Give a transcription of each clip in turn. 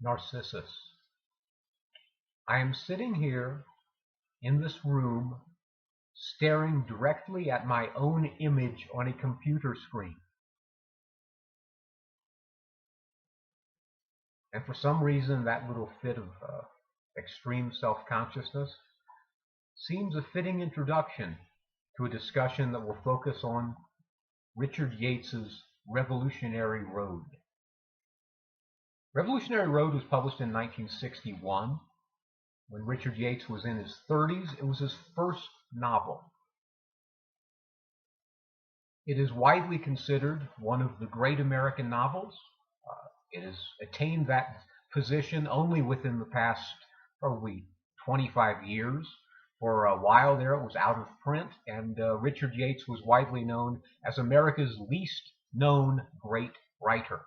Narcissus. I am sitting here in this room staring directly at my own image on a computer screen. And for some reason, that little fit of extreme self-consciousness seems a fitting introduction to a discussion that will focus on Richard Yates's Revolutionary Road. Revolutionary Road was published in 1961. When Richard Yates was in his 30s, it was his first novel. It is widely considered one of the great American novels. It has attained that position only within the past probably 25 years. For a while there, it was out of print, and Richard Yates was widely known as America's least known great writer.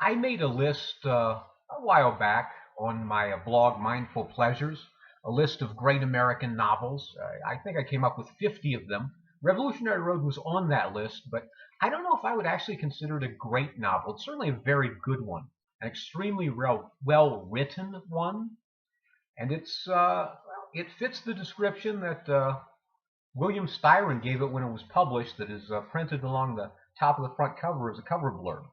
I made a list a while back on my blog, Mindful Pleasures, a list of great American novels. I think I came up with 50 of them. Revolutionary Road was on that list, but I don't know if I would actually consider it a great novel. It's certainly a very good one, an extremely well-written one, and it fits the description that William Styron gave it when it was published, that is printed along the top of the front cover as a cover blurb.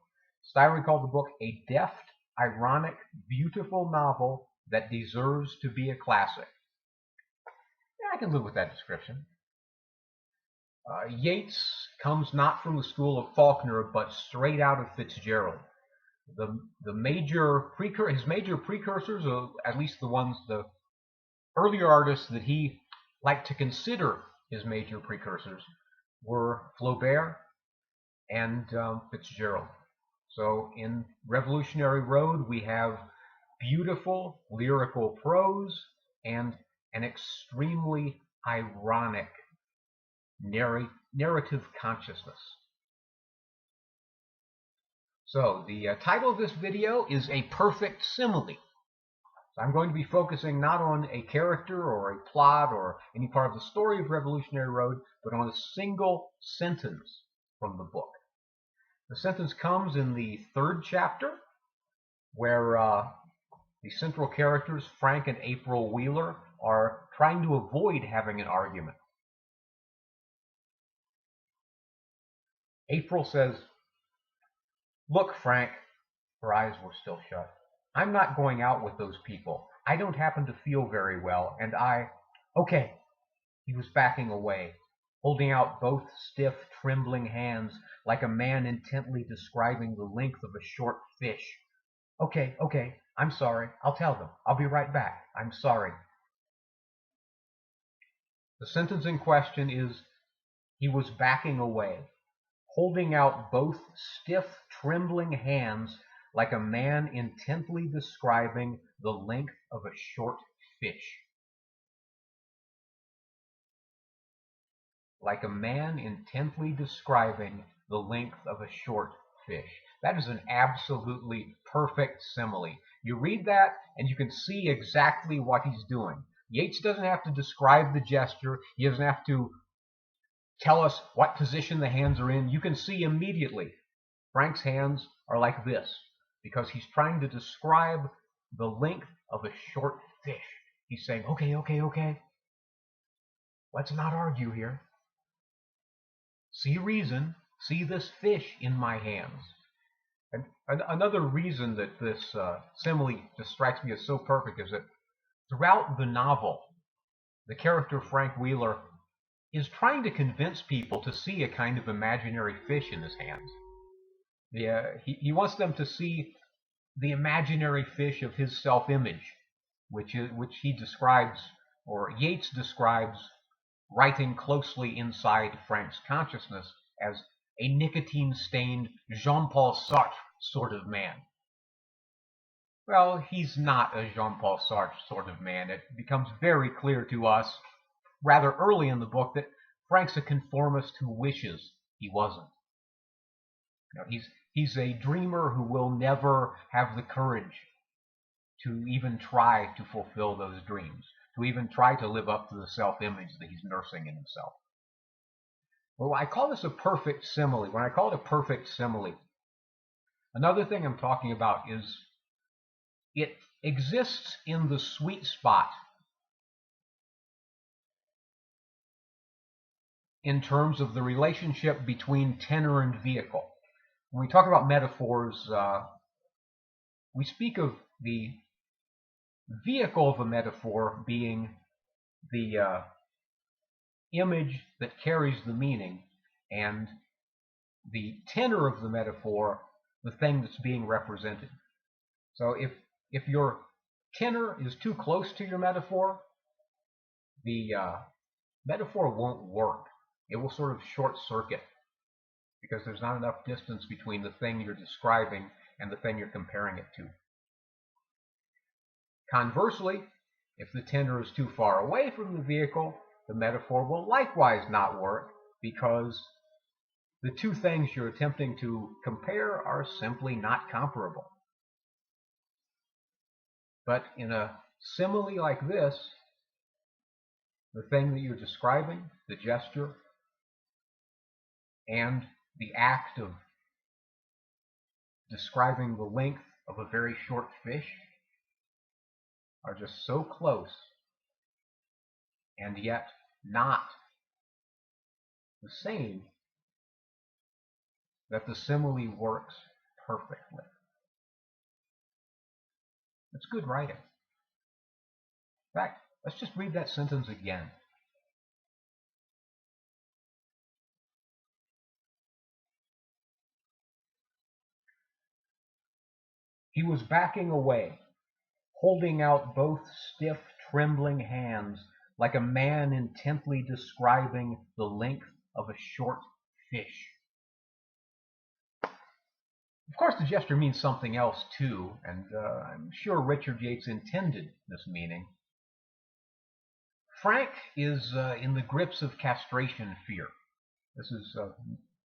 Styron called the book a deft, ironic, beautiful novel that deserves to be a classic. Yeah, I can live with that description. Yates comes not from the school of Faulkner, but straight out of Fitzgerald. His major precursors, at least the earlier artists that he liked to consider his major precursors, were Flaubert and Fitzgerald. So in Revolutionary Road, we have beautiful lyrical prose and an extremely ironic narrative consciousness. So the title of this video is A Perfect Simile. So I'm going to be focusing not on a character or a plot or any part of the story of Revolutionary Road, but on a single sentence from the book. The sentence comes in the 3rd chapter, where the central characters, Frank and April Wheeler, are trying to avoid having an argument. April says, "Look, Frank," her eyes were still shut, "I'm not going out with those people. I don't happen to feel very well, and Okay." He was backing away, holding out both stiff, trembling hands like a man intently describing the length of a short fish. Okay, I'm sorry. I'll tell them. I'll be right back. I'm sorry." The sentence in question is, he was backing away, holding out both stiff, trembling hands like a man intently describing the length of a short fish. Like a man intently describing the length of a short fish. That is an absolutely perfect simile. You read that and you can see exactly what he's doing. Yates doesn't have to describe the gesture. He doesn't have to tell us what position the hands are in. You can see immediately Frank's hands are like this because he's trying to describe the length of a short fish. He's saying, okay. Let's not argue here. See reason. See this fish in my hands. And another reason that this simile just strikes me as so perfect is that throughout the novel, the character Frank Wheeler is trying to convince people to see a kind of imaginary fish in his hands. He wants them to see the imaginary fish of his self-image, which he describes, or Yates describes, writing closely inside Frank's consciousness as a nicotine-stained Jean-Paul Sartre sort of man. Well, he's not a Jean-Paul Sartre sort of man. It becomes very clear to us rather early in the book that Frank's a conformist who wishes he wasn't. He's a dreamer who will never have the courage to even try to fulfill those dreams, to even try to live up to the self-image that he's nursing in himself. Well, I call this a perfect simile. When I call it a perfect simile, another thing I'm talking about is It exists in the sweet spot in terms of the relationship between tenor and vehicle. When we talk about metaphors, we speak of the vehicle of a metaphor being the image that carries the meaning, and the tenor of the metaphor, the thing that's being represented. So if your tenor is too close to your metaphor, the metaphor won't work. It will sort of short circuit because there's not enough distance between the thing you're describing and the thing you're comparing it to. Conversely, if the tenor is too far away from the vehicle, the metaphor will likewise not work because the two things you're attempting to compare are simply not comparable. But in a simile like this, the thing that you're describing, the gesture, and the act of describing the length of a very short fish are just so close and yet not the same that the simile works perfectly. It's good writing. In fact, let's just read that sentence again. He was backing away, holding out both stiff, trembling hands, like a man intently describing the length of a short fish. Of course, the gesture means something else too, and I'm sure Richard Yates intended this meaning. Frank is in the grips of castration fear. This is a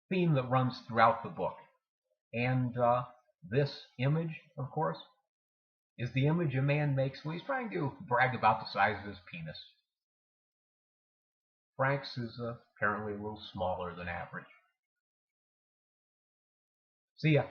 theme that runs throughout the book. And this image, of course, is the image a man makes when he's trying to brag about the size of his penis. Frank's is apparently a little smaller than average. See ya.